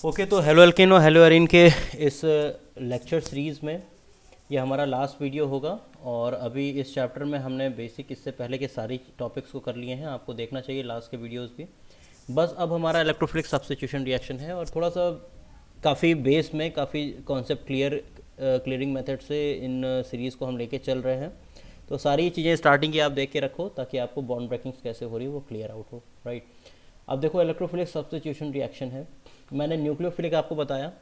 Okay, तो halo alkane और hello Erin के इस लेक्चर सीरीज़ में ये हमारा लास्ट वीडियो होगा। और अभी इस चैप्टर में हमने बेसिक इससे पहले के सारी टॉपिक्स को कर लिए हैं। आपको देखना चाहिए लास्ट के वीडियोस भी। बस अब हमारा इलेक्ट्रोफिलिक सब्स्टिट्यूशन रिएक्शन है और थोड़ा सा काफ़ी बेस में काफ़ी कॉन्सेप्ट क्लियरिंग मेथड से इन सीरीज़ को हम लेके चल रहे हैं। तो सारी चीज़ें स्टार्टिंग की आप देख के रखो ताकि आपको बॉन्ड ब्रेकिंग्स कैसे हो रही है वो क्लियर आउट हो, राइट। अब देखो, इलेक्ट्रोफिलिक सब्स्टिट्यूशन रिएक्शन है। मैंने न्यूक्लियोफिलिक आपको बताया,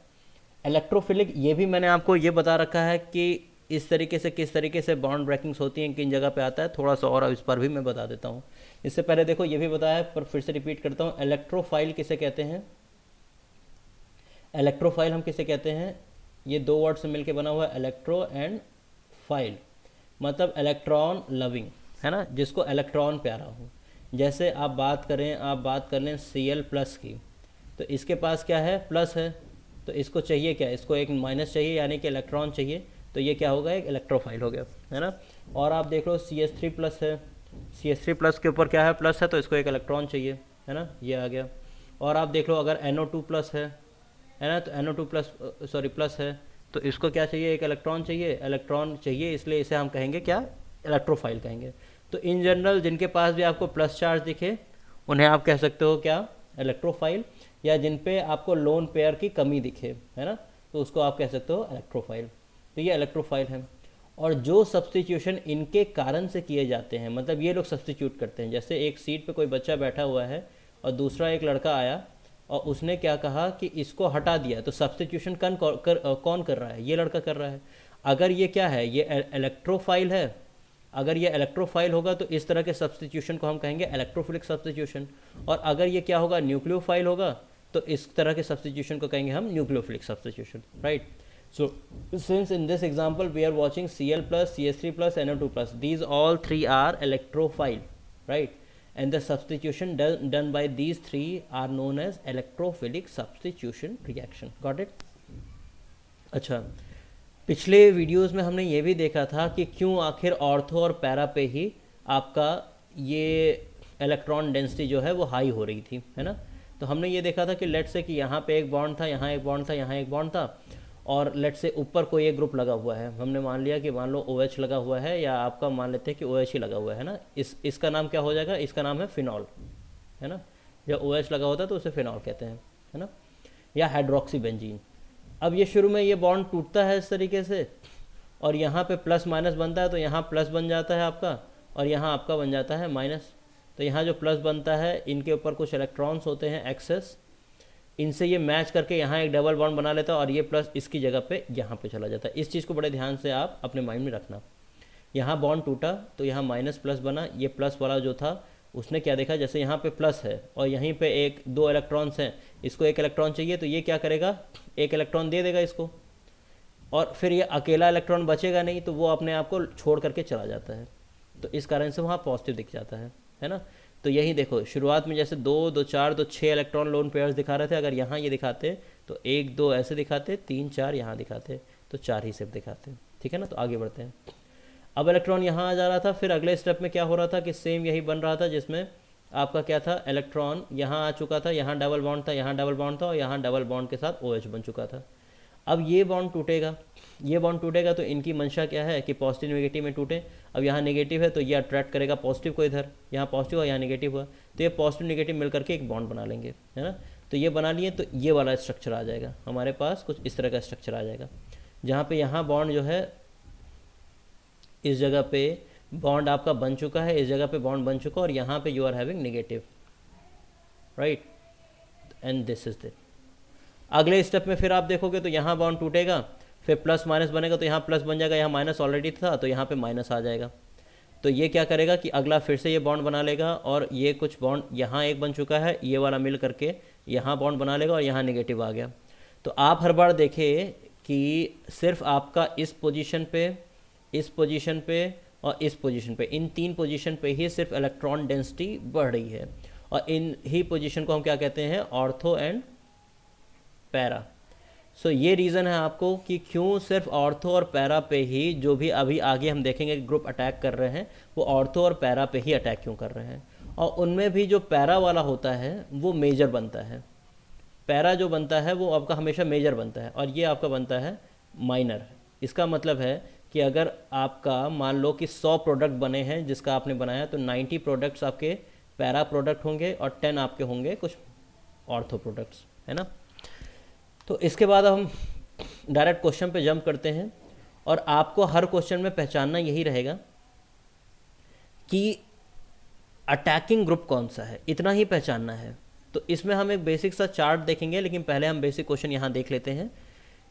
इलेक्ट्रोफिलिक ये भी मैंने आपको ये बता रखा है कि इस तरीके से किस तरीके से बॉन्ड ब्रेकिंग्स होती हैं, किन जगह पे आता है। थोड़ा सा और इस पर भी मैं बता देता हूँ। इससे पहले देखो ये भी बताया, पर फिर से रिपीट करता हूँ। इलेक्ट्रोफाइल किसे कहते हैं? इलेक्ट्रोफाइल हम किसे कहते हैं? ये दो वर्ड से मिलकर बना हुआ है, इलेक्ट्रो एंड फाइल, मतलब इलेक्ट्रॉन लविंग, है ना, जिसको इलेक्ट्रॉन प्यारा हो। जैसे आप बात कर लें Cl+ की, तो इसके पास क्या है? प्लस है, तो इसको चाहिए क्या? इसको एक माइनस चाहिए, यानी कि इलेक्ट्रॉन चाहिए। तो ये क्या होगा? एक इलेक्ट्रोफाइल हो गया, है ना। और आप देख लो CH3+ है, CH3+ के ऊपर क्या है? प्लस है, तो इसको एक इलेक्ट्रॉन चाहिए, है ना, ये आ गया। और आप देख लो अगर NO2+ है ना, तो NO2+ प्लस है, तो इसको क्या चाहिए? एक इलेक्ट्रॉन चाहिए, इलेक्ट्रॉन चाहिए, इसलिए इसे हम कहेंगे क्या? इलेक्ट्रोफाइल कहेंगे। तो इन जनरल जिनके पास भी आपको प्लस चार्ज दिखे उन्हें आप कह सकते हो क्या? इलेक्ट्रोफाइल। या जिन पे आपको लोन पेयर की कमी दिखे, है ना, तो उसको आप कह सकते हो इलेक्ट्रोफाइल। तो ये इलेक्ट्रोफाइल है। और जो सब्स्टिट्यूशन इनके कारण से किए जाते हैं, मतलब ये लोग सब्स्टिट्यूट करते हैं। जैसे एक सीट पे कोई बच्चा बैठा हुआ है और दूसरा एक लड़का आया और उसने क्या कहा कि इसको हटा दिया, तो सब्स्टिट्यूशन कौन कर रहा है? ये लड़का कर रहा है। अगर ये क्या है? ये इलेक्ट्रोफाइल है। अगर ये इलेक्ट्रोफाइल होगा तो इस तरह के सब्स्टिट्यूशन को हम कहेंगे इलेक्ट्रोफिलिक सब्स्टिट्यूशन। और अगर ये क्या होगा? न्यूक्लियोफाइल होगा, तो इस तरह के सब्स्टिट्यूशन को कहेंगे हम nucleophilic substitution, right. So since in this example we are watching Cl+, CH3+, NO2+, these all three are electrophile, right? And the substitution done by these three are known as electrophilic substitution reaction. Got it? अच्छा, पिछले videos में हमने ये भी देखा था कि क्यों आखिर ऑर्थो और पैरा पे ही आपका ये इलेक्ट्रॉन डेंसिटी जो है वो हाई हो रही थी, है ना। तो हमने ये देखा था कि लेट से कि यहाँ पे एक बॉन्ड था, यहाँ एक बॉन्ड था, यहाँ एक बॉन्ड था, और लेट से ऊपर कोई एक ग्रुप लगा हुआ है। हमने मान लिया कि मान लो OH लगा हुआ है, या आपका मान लेते हैं कि OH ही लगा हुआ है ना। इसका नाम क्या हो जाएगा? इसका नाम है फिनॉल, है ना। जब OH लगा होता है तो उसे फिनॉल कहते हैं, है ना, या हाइड्रोक्सी बेंजीन। अब ये शुरू में ये बॉन्ड टूटता है इस तरीके से, और यहाँ पे प्लस माइनस बनता है, तो यहाँ प्लस बन जाता है आपका, और यहाँ आपका बन जाता है माइनस। तो यहाँ जो प्लस बनता है, इनके ऊपर कुछ इलेक्ट्रॉन्स होते हैं एक्सेस, इनसे ये मैच करके यहाँ एक डबल बॉन्ड बना लेता है, और ये प्लस इसकी जगह पे यहाँ पे चला जाता है। इस चीज़ को बड़े ध्यान से आप अपने माइंड में रखना। यहाँ बॉन्ड टूटा तो यहाँ माइनस प्लस बना। ये प्लस वाला जो था उसने क्या देखा? जैसे यहाँ पे प्लस है और यहीं पे एक दो इलेक्ट्रॉन्स हैं, इसको एक इलेक्ट्रॉन चाहिए, तो ये क्या करेगा? एक इलेक्ट्रॉन दे देगा इसको, और फिर ये अकेला इलेक्ट्रॉन बचेगा नहीं, तो वो अपने आप को छोड़ करके चला जाता है। तो इस कारण से वहाँ पॉजिटिव दिख जाता है ना। तो यही देखो, शुरुआत में जैसे 2, 2, 4, 2, 6 इलेक्ट्रॉन लोन पेयर्स दिखा रहे थे, अगर यहाँ ये दिखाते तो 1, 2 ऐसे दिखाते, 3, 4 यहाँ दिखाते, तो 4 ही सिर्फ दिखाते, ठीक है ना। तो आगे बढ़ते हैं। अब इलेक्ट्रॉन यहाँ आ जा रहा था, फिर अगले स्टेप में क्या हो रहा था कि सेम यही बन रहा था, जिसमें आपका क्या था? इलेक्ट्रॉन यहाँ आ चुका था, यहाँ डबल बॉन्ड था, यहाँ डबल बॉन्ड था, और यहाँ डबल बॉन्ड के साथ OH बन चुका था। अब ये बॉन्ड टूटेगा, ये बॉन्ड टूटेगा, तो इनकी मंशा क्या है कि पॉजिटिव नेगेटिव में टूटे। अब यहाँ नेगेटिव है तो ये अट्रैक्ट करेगा पॉजिटिव को इधर, यहाँ पॉजिटिव और यहाँ नेगेटिव हुआ, तो ये पॉजिटिव नेगेटिव मिलकर के एक बॉन्ड बना लेंगे, है ना। तो ये बना लिए, तो ये वाला स्ट्रक्चर आ जाएगा हमारे पास, कुछ इस तरह का स्ट्रक्चर आ जाएगा, जहाँ पे यहाँ बॉन्ड जो है इस जगह पे बॉन्ड आपका बन चुका है, इस जगह पे बॉन्ड बन चुका है, और यहाँ पे you are having negative, right, and this is the अगले स्टेप में। फिर आप देखोगे तो यहाँ बॉन्ड टूटेगा, फिर प्लस माइनस बनेगा, तो यहाँ प्लस बन जाएगा, यहाँ माइनस ऑलरेडी था तो यहाँ पे माइनस आ जाएगा। तो ये क्या करेगा कि अगला फिर से ये बॉन्ड बना लेगा, और ये कुछ बॉन्ड यहाँ एक बन चुका है, ये वाला मिल करके यहाँ बॉन्ड बना लेगा, और यहाँ नेगेटिव आ गया। तो आप हर बार देखें कि सिर्फ आपका इस पोजीशन पे, इस पोजीशन पे और इस पोजीशन पे, इन 3 पोजीशन पे ही सिर्फ इलेक्ट्रॉन डेंसिटी बढ़ रही है, और इन ही पोजीशन को हम क्या कहते हैं? Ortho and para. सो ये रीज़न है आपको कि क्यों सिर्फ ऑर्थो और पैरा पे ही, जो भी अभी आगे हम देखेंगे ग्रुप अटैक कर रहे हैं, वो ऑर्थो और पैरा पे ही अटैक क्यों कर रहे हैं। और उनमें भी जो पैरा वाला होता है वो मेजर बनता है, पैरा जो बनता है वो आपका हमेशा मेजर बनता है और ये आपका बनता है माइनर। इसका मतलब है कि अगर आपका मान लो कि 100 प्रोडक्ट बने हैं जिसका आपने बनाया, तो 90 प्रोडक्ट्स आपके पैरा प्रोडक्ट होंगे और 10 आपके होंगे कुछ ऑर्थो प्रोडक्ट्स, है ना। तो इसके बाद हम डायरेक्ट क्वेश्चन पे जंप करते हैं और आपको हर क्वेश्चन में पहचानना यही रहेगा कि अटैकिंग ग्रुप कौन सा है, इतना ही पहचानना है। तो इसमें हम एक बेसिक सा चार्ट देखेंगे, लेकिन पहले हम बेसिक क्वेश्चन यहाँ देख लेते हैं।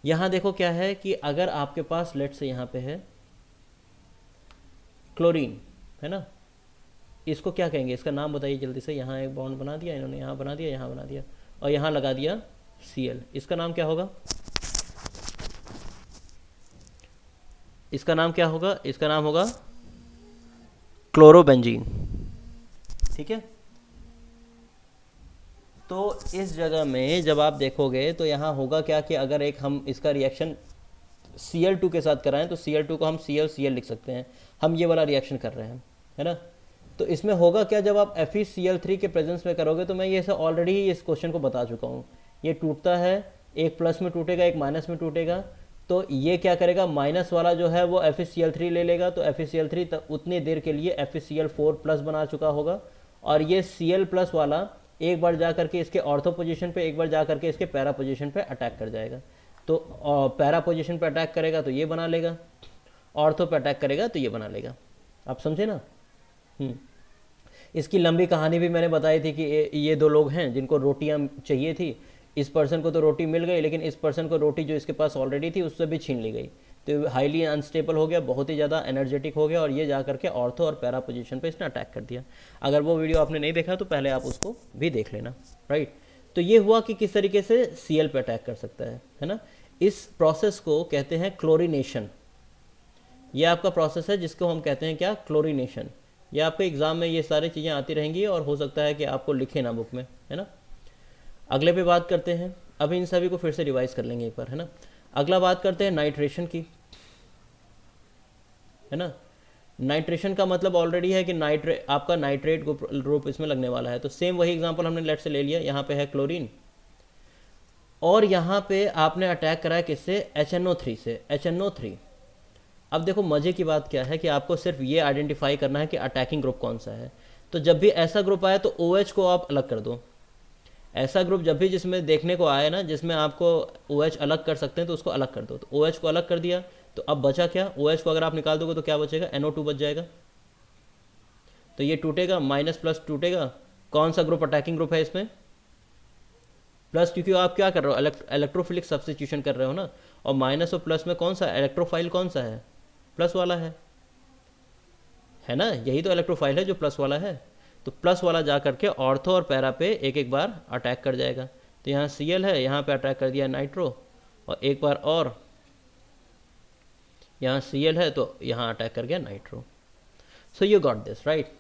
यहाँ देखो क्या है कि अगर आपके पास लेट से यहाँ पे है क्लोरीन, है ना, इसको क्या कहेंगे, इसका नाम बताइए जल्दी से। यहाँ एक बॉन्ड बना दिया इन्होंने, यहाँ बना दिया, यहाँ बना दिया और यहाँ लगा दिया Cl। इसका नाम क्या होगा, इसका नाम क्या होगा, इसका नाम होगा क्लोरोबेंजीन, ठीक है। तो इस जगह में जब आप देखोगे तो यहाँ होगा क्या कि अगर एक हम इसका रिएक्शन Cl2 के साथ कराएं तो Cl2 को हम Cl लिख सकते हैं। हम ये वाला रिएक्शन कर रहे हैं, है ना। तो इसमें होगा क्या, जब आप FeCl3 के प्रेजेंस में करोगे, तो मैं ये से ऑलरेडी ही इस क्वेश्चन को बता चुका हूँ। ये टूटता है, एक प्लस में टूटेगा एक माइनस में टूटेगा। तो ये क्या करेगा, माइनस वाला जो है वो FeCl3 ले लेगा, तो FeCl3 उतनी देर के लिए FeCl4+ बना चुका होगा और ये Cl+ वाला एक बार जा करके इसके ऑर्थो पोजीशन पे, एक बार जा करके इसके पैरा पोजीशन पे अटैक कर जाएगा। तो पैरा पोजीशन पे अटैक करेगा तो ये बना लेगा, ऑर्थो पे अटैक करेगा तो ये बना लेगा। आप समझे ना। इसकी लंबी कहानी भी मैंने बताई थी कि ये दो लोग हैं जिनको रोटियां चाहिए थी। इस पर्सन को तो रोटी मिल गई, लेकिन इस पर्सन को रोटी जो इसके पास ऑलरेडी थी उससे भी छीन ली गई। तो हाईली अनस्टेबल हो गया, बहुत ही ज़्यादा एनर्जेटिक हो गया और ये जा करके ऑर्थो और पैरा पोजीशन पे इसने अटैक कर दिया। अगर वो वीडियो आपने नहीं देखा तो पहले आप उसको भी देख लेना, राइट। तो ये हुआ कि किस तरीके से Cl पे अटैक कर सकता है ना। इस प्रोसेस को कहते हैं क्लोरीनेशन। ये आपका प्रोसेस है जिसको हम कहते हैं क्या, क्लोरीनेशन। ये आपके एग्जाम में ये सारी चीज़ें आती रहेंगी और हो सकता है कि आपको लिखे ना बुक में, है ना। अगले पे बात करते हैं, अभी इन सभी को फिर से रिवाइज कर लेंगे एक बार, है ना। अगला बात करते हैं नाइट्रेशन की, है ना। नाइट्रेशन का मतलब ऑलरेडी है कि आपका नाइट्रेट ग्रुप इसमें लगने वाला है। तो सेम वही एग्जांपल हमने लेट से ले लिया, यहाँ पे है क्लोरीन और यहाँ पे आपने अटैक कराया किससे, HNO3 से, HNO3। अब देखो मजे की बात क्या है कि आपको सिर्फ ये आइडेंटिफाई करना है कि अटैकिंग ग्रुप कौन सा है। तो जब भी ऐसा ग्रुप आए तो OH को आप अलग कर दो। ऐसा ग्रुप जब भी जिसमें देखने को आए ना, जिसमें आपको OH अलग कर सकते हैं, तो उसको अलग कर दो। तो OH को अलग कर दिया तो अब बचा क्या, OH को अगर आप निकाल दोगे तो क्या बचेगा, NO2 बच जाएगा। तो ये टूटेगा, माइनस प्लस टूटेगा। कौन सा ग्रुप अटैकिंग ग्रुप है इसमें, प्लस, क्योंकि आप क्या कर रहे हो, इलेक्ट्रोफिलिक सब्स्टिट्यूशन कर रहे हो ना। और माइनस और प्लस में कौन सा इलेक्ट्रोफाइल कौन सा है, प्लस वाला है ना। यही तो इलेक्ट्रोफाइल है जो प्लस वाला है। तो प्लस वाला जा करके ऑर्थो और पैरा पे एक एक बार अटैक कर जाएगा। तो यहाँ Cl है, यहाँ पे अटैक कर दिया नाइट्रो, और एक बार और यहाँ Cl है तो यहाँ अटैक कर गया nitro. So you got this, right.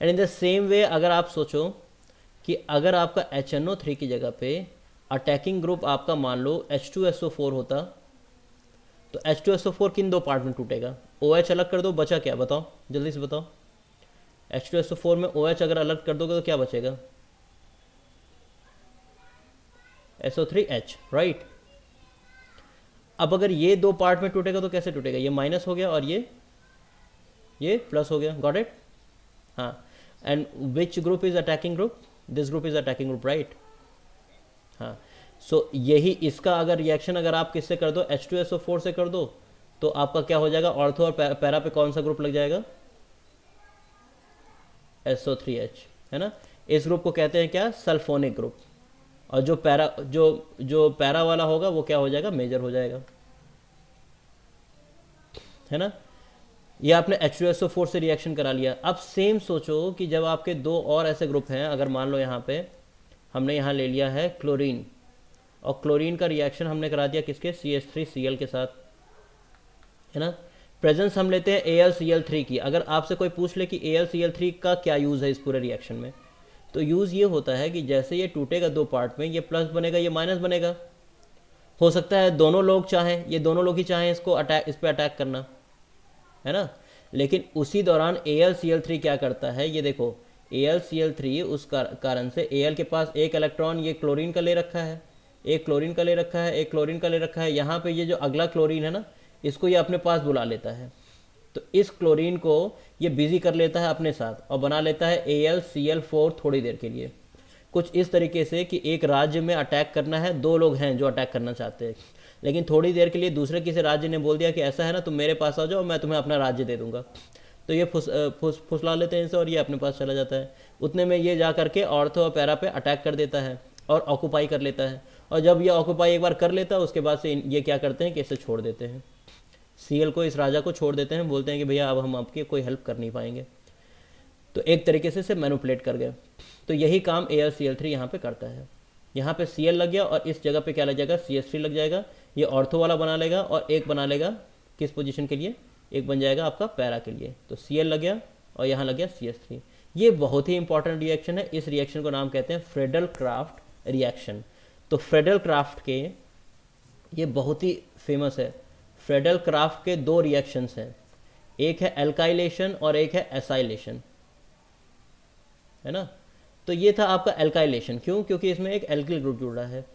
And in the same way अगर आप सोचो कि अगर आपका HNO3 की जगह पे अटैकिंग ग्रुप आपका मान लो H2SO4 होता, तो H2SO4 किन दो पार्ट में टूटेगा, OH अलग कर दो, बचा क्या बताओ, जल्दी से बताओ। H2SO4 में OH अगर अलग कर दोगे तो क्या बचेगा, SO3H, राइट। अब अगर ये दो पार्ट में टूटेगा तो कैसे टूटेगा, ये माइनस हो गया और ये प्लस हो गया, गॉट इट। हाँ, and which group is attacking group, this group is attacking group, right. हाँ, सो यही इसका अगर रिएक्शन अगर आप किससे कर दो, H2SO4 से कर दो, तो आपका क्या हो जाएगा, ऑर्थो और पैरा पे कौन सा ग्रुप लग जाएगा, SO3H, है ना। इस ग्रुप को कहते हैं क्या, सल्फोनिक ग्रुप। और जो पैरा वाला होगा वो क्या हो जाएगा, मेजर हो जाएगा, है ना। ये आपने H2SO4 से रिएक्शन करा लिया। अब सेम सोचो कि जब आपके दो और ऐसे ग्रुप हैं, अगर मान लो यहाँ पे हमने यहाँ ले लिया है क्लोरीन, और क्लोरीन का रिएक्शन हमने करा दिया किसके, CH3Cl के साथ, है ना। प्रेजेंस हम लेते हैं AlCl3 की। अगर आपसे कोई पूछ ले कि AlCl3 का क्या यूज़ है इस पूरे रिएक्शन में, तो यूज़ ये होता है कि जैसे ये टूटेगा दो पार्ट में, ये प्लस बनेगा, ये माइनस बनेगा। हो सकता है दोनों लोग चाहें, ये दोनों लोग ही चाहें इस पर अटैक करना, है ना। लेकिन उसी दौरान AlCl3 क्या करता है, ये देखो, AlCl3 उस कारण से Al के पास एक इलेक्ट्रॉन ये क्लोरीन का ले रखा है, एक क्लोरीन का ले रखा है, एक क्लोरीन का ले रखा है। यहाँ पे ये जो अगला क्लोरीन है ना, इसको ये अपने पास बुला लेता है। तो इस क्लोरीन को ये बिजी कर लेता है अपने साथ और बना लेता है AlCl4 थोड़ी देर के लिए। कुछ इस तरीके से कि एक राज्य में अटैक करना है, दो लोग हैं जो अटैक करना चाहते हैं, लेकिन थोड़ी देर के लिए दूसरे किसी राज्य ने बोल दिया कि ऐसा है ना, तुम मेरे पास आ जाओ, मैं तुम्हें अपना राज्य दे दूंगा। तो ये फुसला लेते हैं इनसे और ये अपने पास चला जाता है। उतने में ये जा करके ऑर्थो और पैरा पे अटैक कर देता है और ऑक्यूपाई कर लेता है। और जब ये ऑक्यूपाई एक बार कर लेता है, उसके बाद से ये क्या करते हैं कि इसे छोड़ देते हैं, सीएल को, इस राजा को छोड़ देते हैं। बोलते हैं कि भैया अब हम आपकी कोई हेल्प कर नहीं पाएंगे। तो एक तरीके से इसे मैनिपुलेट कर गए। तो यही काम AlCl3 यहाँ पे करता है। यहाँ पे Cl लग गया और इस जगह पे क्या लग जाएगा, CH3 लग जाएगा। ये ऑर्थो वाला बना लेगा और एक बना लेगा किस पोजीशन के लिए, एक बन जाएगा आपका पैरा के लिए। तो Cl लग गया और यहाँ लग गया CH3। ये बहुत ही इंपॉर्टेंट रिएक्शन है। इस रिएक्शन को नाम कहते हैं फ्रेडल-क्राफ्ट रिएक्शन। तो फ्रेडल-क्राफ्ट के ये बहुत ही फेमस है। फ्रेडल-क्राफ्ट के दो रिएक्शंस हैं, एक है एल्काइलेशन और एक है एसाइलेशन, है ना। तो ये था आपका एल्काइलेशन, क्यों, क्योंकि इसमें एक एल्किल ग्रुप जुड़ रहा है।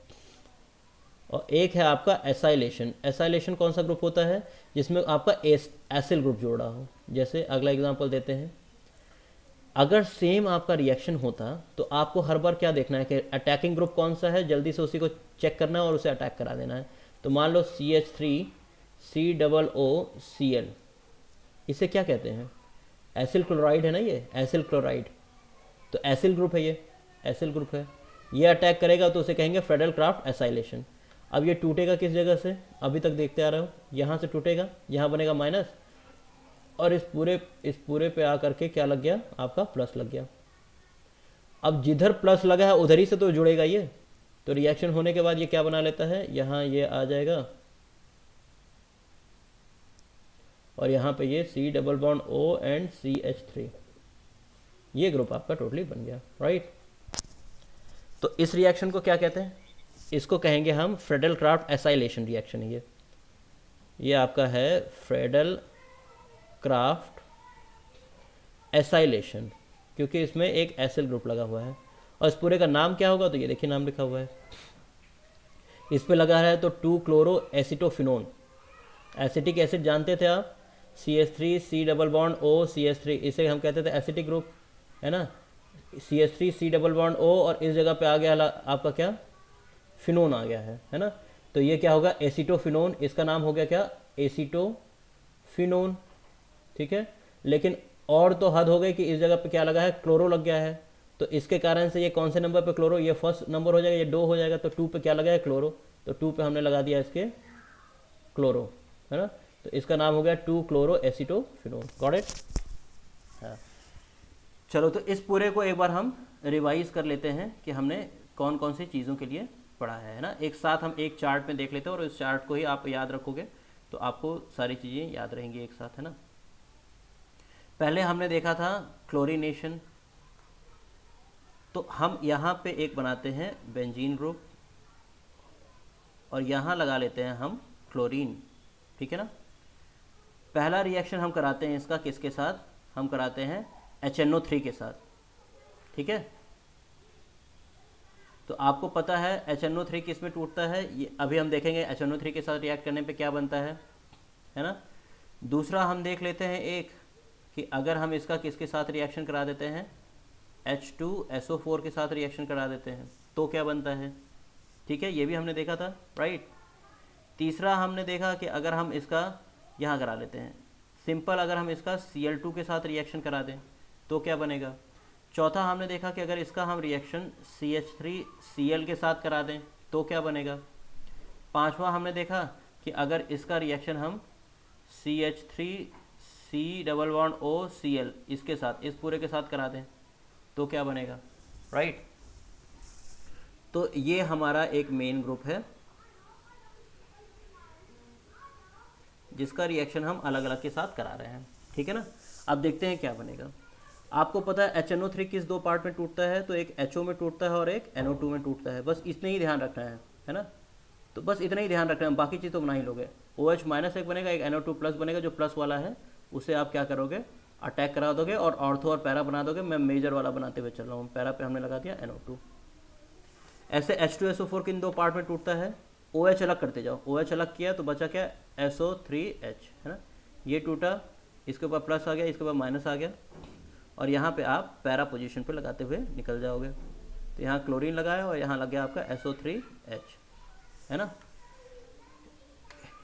और एक है आपका एसाइलेशन। एसाइलेशन कौन सा ग्रुप होता है, जिसमें आपका एसिल ग्रुप जुड़ रहा हो। जैसे अगला एग्जांपल देते हैं, अगर सेम आपका रिएक्शन होता तो आपको हर बार क्या देखना है कि अटैकिंग ग्रुप कौन सा है, जल्दी से उसी को चेक करना है और उसे अटैक करा देना है। तो मान लो CH3COOCl, इसे क्या कहते हैं, एसिल क्लोराइड है ना, ये एसिल क्लोराइड। तो एसिल ग्रुप है, ये एसिल ग्रुप है। ये अटैक करेगा तो उसे कहेंगे फ्रेडल-क्राफ्ट एसाइलेशन। अब ये टूटेगा किस जगह से, अभी तक देखते आ रहे हो, यहाँ से टूटेगा, यहाँ बनेगा माइनस और इस पूरे पे आकर के क्या लग गया, आपका प्लस लग गया। अब जिधर प्लस लगा है उधर ही से तो जुड़ेगा ये। तो रिएक्शन होने के बाद ये क्या बना लेता है, यहाँ ये आ जाएगा और यहाँ पे ये C double bond O and CH3, ये ग्रुप आपका टोटली बन गया, राइट। तो इस रिएक्शन को क्या कहते हैं, इसको कहेंगे हम फ्रेडल-क्राफ्ट एसाइलेशन रिएक्शन है। ये आपका है फ्रेडल-क्राफ्ट एसाइलेशन, क्योंकि इसमें एक एसिल ग्रुप लगा हुआ है। और इस पूरे का नाम क्या होगा, तो ये देखिए नाम लिखा हुआ है, इस पे लगा है तो 2-क्लोरो-एसिटोफिनोन। एसिटिक एसिड जानते थे आप, CH3 C double bond O CH3, इसे हम कहते थे एसिटिक ग्रुप, है ना। CH3 C double bond O और इस जगह पे आ गया आपका क्या, फिनोन आ गया है ना। तो ये क्या होगा, एसिटोफिनोन, इसका नाम हो गया क्या, एसिटोफिनोन, ठीक है। लेकिन और तो हद हो गई कि इस जगह पे क्या लगा है, क्लोरो लग गया है। तो इसके कारण से ये कौन से नंबर पे क्लोरो, ये फर्स्ट नंबर हो जाएगा, ये 2 हो जाएगा। तो 2 पे क्या लगा है, क्लोरो। तो 2 पे हमने लगा दिया इसके क्लोरो, है ना। तो इसका नाम हो गया 2-क्लोरो-एसिटोफिनोन, गॉट इट। हाँ, चलो तो इस पूरे को एक बार हम रिवाइज कर लेते हैं कि हमने कौन कौन सी चीज़ों के लिए पढ़ा है ना। एक साथ हम एक चार्ट में देख लेते हैं और इस चार्ट को ही आप याद रखोगे तो आपको सारी चीज़ें याद रहेंगी एक साथ, है ना। पहले हमने देखा था क्लोरीनेशन। तो हम यहाँ पे एक बनाते हैं बेंजीन ग्रुप और यहाँ लगा लेते हैं हम क्लोरीन, ठीक है ना। पहला रिएक्शन हम कराते हैं इसका किसके साथ, हम कराते हैं HNO3 के साथ, ठीक है। तो आपको पता है HNO3 किस में टूटता है, ये अभी हम देखेंगे HNO3 के साथ रिएक्ट करने पे क्या बनता है ना। दूसरा हम देख लेते हैं एक कि अगर हम इसका किसके साथ रिएक्शन करा देते हैं, H2SO4 के साथ रिएक्शन करा देते हैं तो क्या बनता है, ठीक है। ये भी हमने देखा था, राइट। तीसरा हमने देखा कि अगर हम इसका यहाँ करा लेते हैं सिंपल, अगर हम इसका Cl2 के साथ रिएक्शन करा दें तो क्या बनेगा। चौथा हमने देखा कि अगर इसका हम रिएक्शन CH3Cl के साथ करा दें तो क्या बनेगा। पांचवा हमने देखा कि अगर इसका रिएक्शन हम CH3C डबल बॉन्ड OCl इसके साथ, इस पूरे के साथ करा दें तो क्या बनेगा, राइट। तो ये हमारा एक मेन ग्रुप है जिसका रिएक्शन हम अलग अलग के साथ करा रहे हैं, ठीक है ना। अब देखते हैं क्या बनेगा। आपको पता है HNO3 किस दो पार्ट में टूटता है, तो एक HO में टूटता है और एक NO2 में टूटता है। बस इतने ही ध्यान रखना है ना। तो बस इतना ही ध्यान रखना है, बाकी चीज़ तो बना ही लोगे। OH- एक बनेगा, एक NO2 प्लस बनेगा, जो प्लस वाला है उसे आप क्या करोगे, अटैक करा दोगे और ऑर्थो और पैरा बना दोगे। मैं मेजर वाला बनाते हुए चल रहा हूँ। पैरा पे हमने लगा दिया NO2। ऐसे H2SO4 किन दो पार्ट में टूटता है? OH अलग करते जाओ। OH अलग किया तो बचा क्या? SO3H, है ना। ये टूटा, इसके ऊपर प्लस आ गया, इसके ऊपर माइनस आ गया, और यहाँ पे आप पैरा पोजीशन पे लगाते हुए निकल जाओगे। तो यहाँ क्लोरीन लगाया और यहाँ लग गया आपका SO3H, है ना।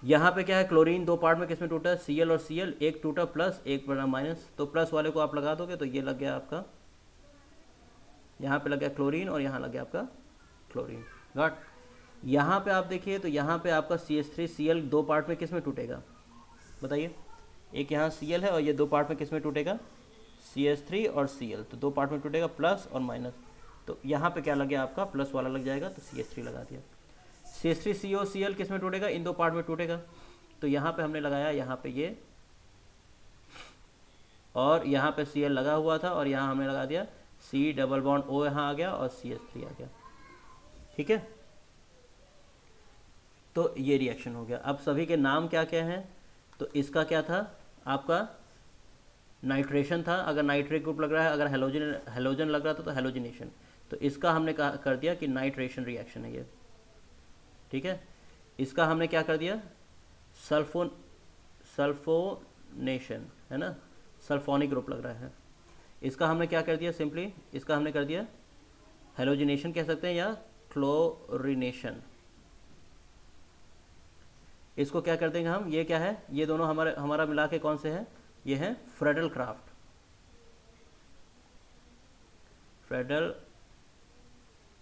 यहाँ पे क्या है? क्लोरीन दो पार्ट में किस में टूटा है? Cl और Cl, एक टूटा प्लस, एक बना माइनस। तो प्लस वाले को आप लगा दोगे तो ये लग गया आपका, यहाँ पे लग गया क्लोरीन और यहाँ लग गया आपका क्लोरीन। गॉट। यहाँ पे आप देखिए तो यहाँ पे आपका CH3Cl दो पार्ट में किस में टूटेगा बताइए? एक यहाँ Cl है और ये दो पार्ट में किस में टूटेगा? CH3 और Cl, तो दो पार्ट में टूटेगा प्लस और माइनस। तो यहाँ पे क्या लग गया आपका? प्लस वाला लग जाएगा, तो CH3 लगा दिया। CH3COCl किस में टूटेगा? इन दो पार्ट में टूटेगा। तो यहाँ पे हमने लगाया, यहाँ पे ये, और यहाँ पे Cl लगा हुआ था और यहाँ हमने लगा दिया C डबल बॉन्ड O, यहाँ आ गया और CH3 आ गया। ठीक है, तो ये रिएक्शन हो गया। अब सभी के नाम क्या क्या हैं? तो इसका क्या था आपका? नाइट्रेशन था, अगर नाइट्रिक ग्रुप लग रहा है, अगर हेलोजन लग रहा था तो हेलोजिनेशन। तो इसका हमने कर दिया कि नाइट्रेशन रिएक्शन है ये। ठीक है, इसका हमने क्या कर दिया? सल्फोनेशन, है ना, सल्फोनिक ग्रुप लग रहा है। इसका हमने क्या कर दिया? सिंपली इसका हमने कर दिया हेलोजिनेशन कह सकते हैं या क्लोरिनेशन। इसको क्या कर देंगे हम? ये क्या है? ये दोनों हमारा मिला के कौन से हैं? ये है फ्रेडल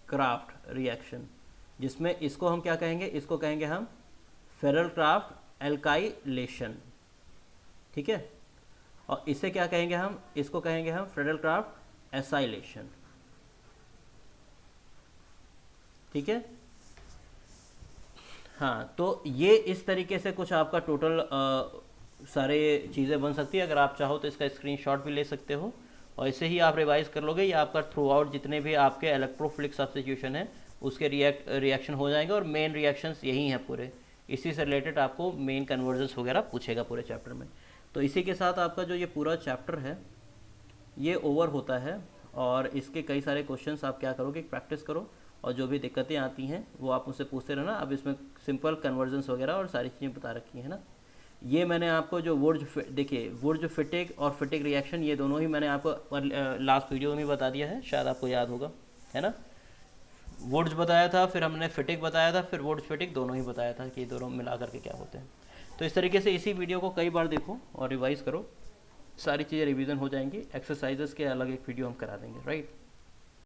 क्राफ्ट रिएक्शन, जिसमें इसको हम क्या कहेंगे? इसको कहेंगे हम फेरल क्राफ्ट एल्काइलेशन। ठीक है, और इसे क्या कहेंगे हम? इसको कहेंगे हम फ्रेडल क्राफ्ट एसाइलेशन। ठीक है, हाँ, तो ये इस तरीके से कुछ आपका टोटल सारे चीज़ें बन सकती है। अगर आप चाहो तो इसका स्क्रीनशॉट भी ले सकते हो और इसे ही आप रिवाइज कर लोगे। ये आपका थ्रू आउट जितने भी आपके इलेक्ट्रोफिलिक सब्स्टिट्यूशन है उसके रिएक्शन हो जाएंगे, और मेन रिएक्शंस यही हैं पूरे। इसी से रिलेटेड आपको मेन कन्वर्जन्स वगैरह पूछेगा पूरे चैप्टर में। तो इसी के साथ आपका जो ये पूरा चैप्टर है ये ओवर होता है, और इसके कई सारे क्वेश्चंस आप क्या करोगे? प्रैक्टिस करो, और जो भी दिक्कतें आती हैं वो आप मुझसे पूछते रहना। अब इसमें सिंपल कन्वर्जन्स वगैरह और सारी चीज़ें बता रखी हैं ना। ये मैंने आपको जो देखिए वुर्ज फिटिक और फिटिक रिएक्शन, ये दोनों ही मैंने आपको लास्ट वीडियो में बता दिया है, शायद आपको याद होगा, है ना। वुर्ज बताया था, फिर हमने फिटिक बताया था, फिर वुर्ज फिटिक दोनों ही बताया था कि ये दोनों मिला करके क्या होते हैं। तो इस तरीके से इसी वीडियो को कई बार देखो और रिवाइज करो, सारी चीज़ें रिवीजन हो जाएंगी। एक्सरसाइजेस के अलग एक वीडियो हम करा देंगे, राइट।